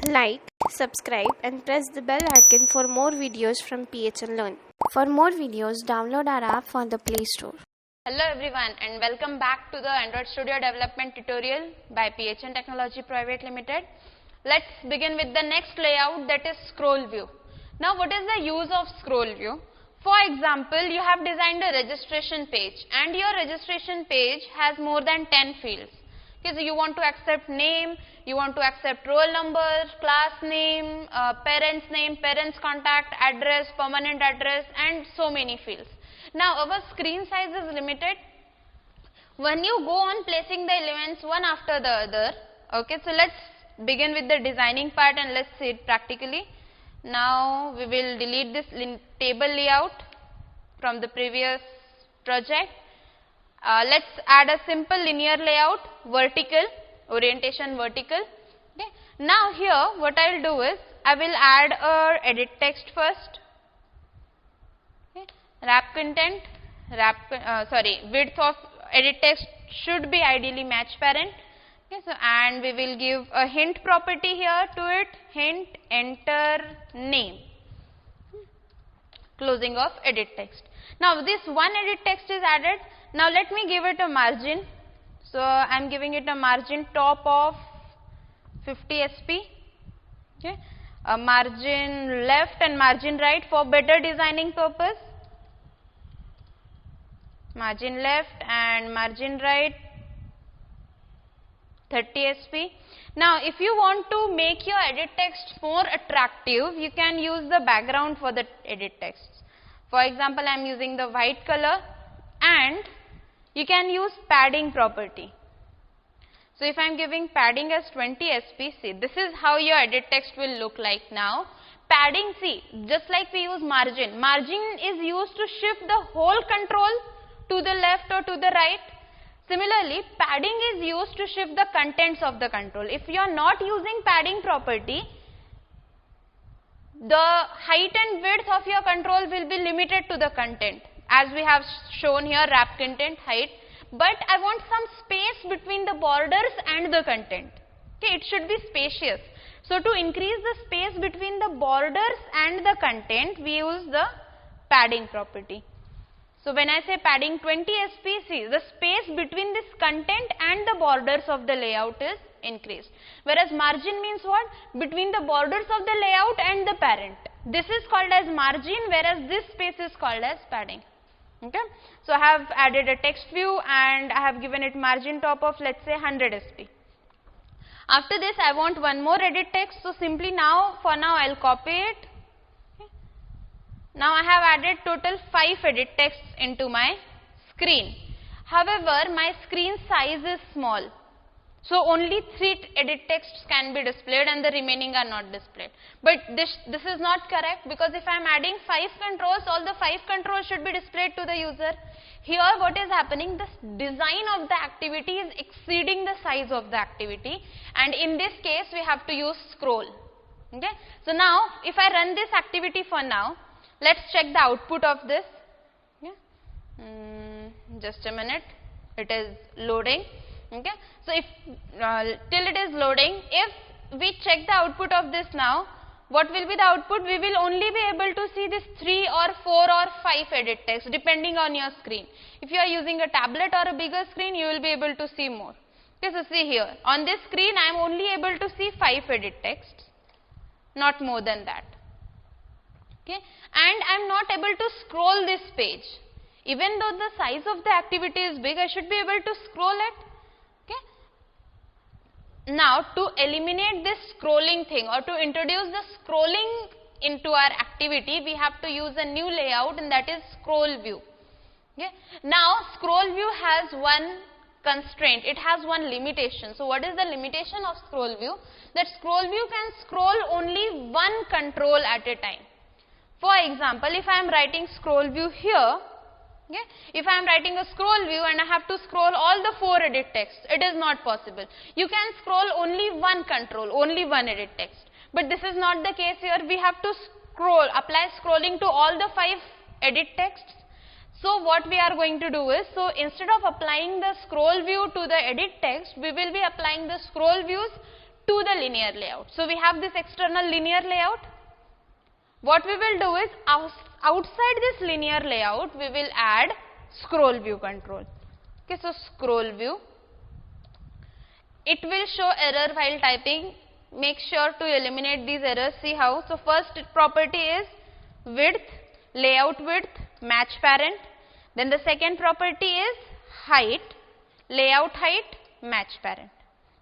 Like, subscribe and press the bell icon for more videos from PHN Learn. For more videos, download our app from the Play Store. Hello everyone and welcome back to the Android Studio development tutorial by PHN Technology Private Limited. Let's begin with the next layout, that is scroll view. Now what is the use of scroll view? For example, you have designed a registration page and your registration page has more than 10 fields. Okay, so you want to accept name, you want to accept roll number, class name, parents contact, address, permanent address, and so many fields. Now our screen size is limited. When you go on placing the elements one after the other, okay, so let's begin with the designing part and let's see it practically. Now we will delete this table layout from the previous project. Let's add a simple linear layout, vertical, orientation vertical. Okay. Now here what I will do is, I will add a edit text first. Okay. Wrap content, width of edit text should be ideally match parent. Okay, so and we will give a hint property here to it, hint enter name, closing of edit text. Now this one edit text is added. Now let me give it a margin. So I am giving it a margin top of 50 SP. Okay. A margin left and margin right for better designing purpose. Margin left and margin right 30 SP. Now if you want to make your edit text more attractive, you can use the background for the edit text. For example, I am using the white color and you can use padding property. So if I am giving padding as 20 SP, see this is how your edit text will look like now. Padding, see, just like we use margin. Margin is used to shift the whole control to the left or to the right. Similarly, padding is used to shift the contents of the control. If you are not using padding property, the height and width of your control will be limited to the content, as we have shown here, wrap content, height. But I want some space between the borders and the content. Okay, it should be spacious. So to increase the space between the borders and the content, we use the padding property. So when I say padding 20 SP, see the space between this content and the borders of the layout is increased. Whereas margin means what? Between the borders of the layout and the parent. This is called as margin, whereas this space is called as padding. Okay. So I have added a text view and I have given it margin top of, let's say, 100 SP. After this I want one more edit text. So simply for now I will copy it. Now I have added total 5 edit texts into my screen. However, my screen size is small. So only 3 edit texts can be displayed and the remaining are not displayed. But this is not correct, because if I am adding 5 controls, all the 5 controls should be displayed to the user. Here what is happening, the design of the activity is exceeding the size of the activity, and in this case we have to use scroll. Okay. So now if I run this activity for now, let's check the output of this. Just a minute, it is loading. Okay. So if till it is loading, if we check the output of this now, what will be the output? We will only be able to see this 3 or 4 or 5 edit text depending on your screen. If you are using a tablet or a bigger screen, you will be able to see more. Okay, so see here, on this screen I am only able to see 5 edit texts, not more than that. Okay. And I am not able to scroll this page. Even though the size of the activity is big, I should be able to scroll it. Okay. Now to eliminate this scrolling thing, or to introduce the scrolling into our activity, we have to use a new layout, and that is scroll view. Okay. Now scroll view has one constraint, it has one limitation. So what is the limitation of scroll view? That scroll view can scroll only one control at a time. For example, if I am writing scroll view here, okay, if I am writing a scroll view and I have to scroll all the 4 edit texts, it is not possible. You can scroll only one control, only one edit text. But this is not the case here. We have to apply scrolling to all the 5 edit texts. So what we are going to do is, so instead of applying the scroll view to the edit text, we will be applying the scroll views to the linear layout. So we have this external linear layout. What we will do is outside this linear layout we will add scroll view control. Okay, so scroll view, it will show error while typing. Make sure to eliminate these errors. See how? So first property is width, layout width, match parent. Then the second property is height, layout height, match parent.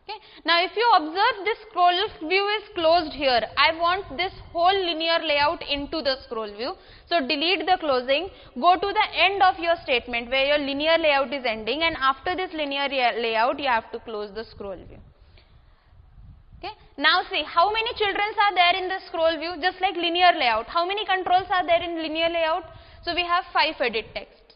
Okay. Now if you observe, this scroll view is closed here. I want this whole linear layout into the scroll view. So delete the closing, go to the end of your statement where your linear layout is ending, and after this linear layout you have to close the scroll view. Okay. Now see, how many children are there in the scroll view? Just like linear layout, how many controls are there in linear layout? So we have 5 edit texts.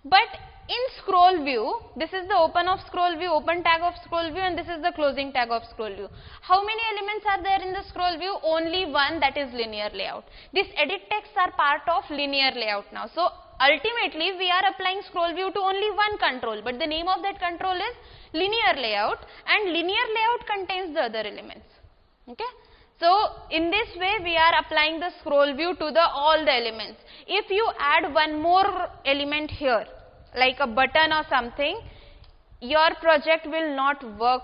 But in scroll view, this is the open of scroll view, open tag of scroll view, and this is the closing tag of scroll view. How many elements are there in the scroll view? Only one, that is linear layout. These edit texts are part of linear layout now. So ultimately we are applying scroll view to only one control, but the name of that control is linear layout, and linear layout contains the other elements. Okay. So in this way we are applying the scroll view to all the elements. If you add one more element here, like a button or something, your project will not work.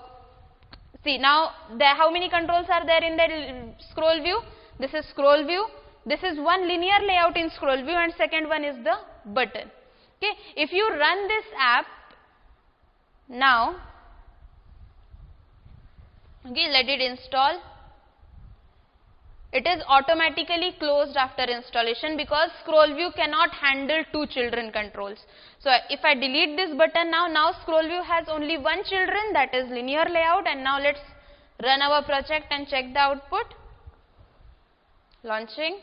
See now, how many controls are there in the scroll view? This is scroll view. This is one linear layout in scroll view, and second one is the button. Okay. If you run this app now, okay, let it install. It is automatically closed after installation because scroll view cannot handle 2 children controls. So if I delete this button now scroll view has only one children, that is linear layout. And now let's run our project and check the output. Launching.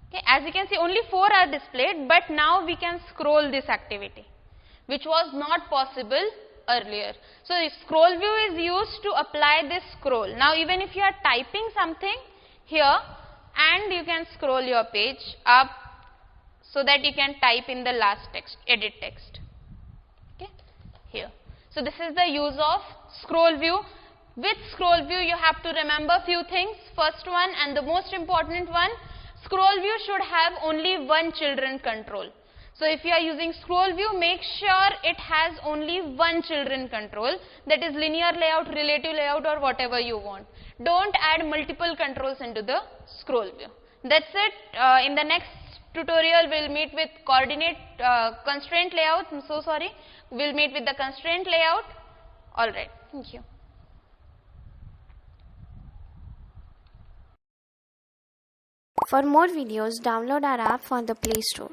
Okay, as you can see, only 4 are displayed, but now we can scroll this activity, which was not possible earlier. So if scroll view is used to apply this scroll. Now even if you are typing something here, and you can scroll your page up so that you can type in the last text, edit text. Okay, here. So this is the use of scroll view. With scroll view you have to remember few things. First one, and the most important one, scroll view should have only one children control. So if you are using scroll view, make sure it has only one children control, that is linear layout, relative layout, or whatever you want. Don't add multiple controls into the scroll view. That's it. In the next tutorial we'll meet with constraint layout. I'm so sorry. We'll meet with the constraint layout. Alright, thank you. For more videos, download our app from the Play Store.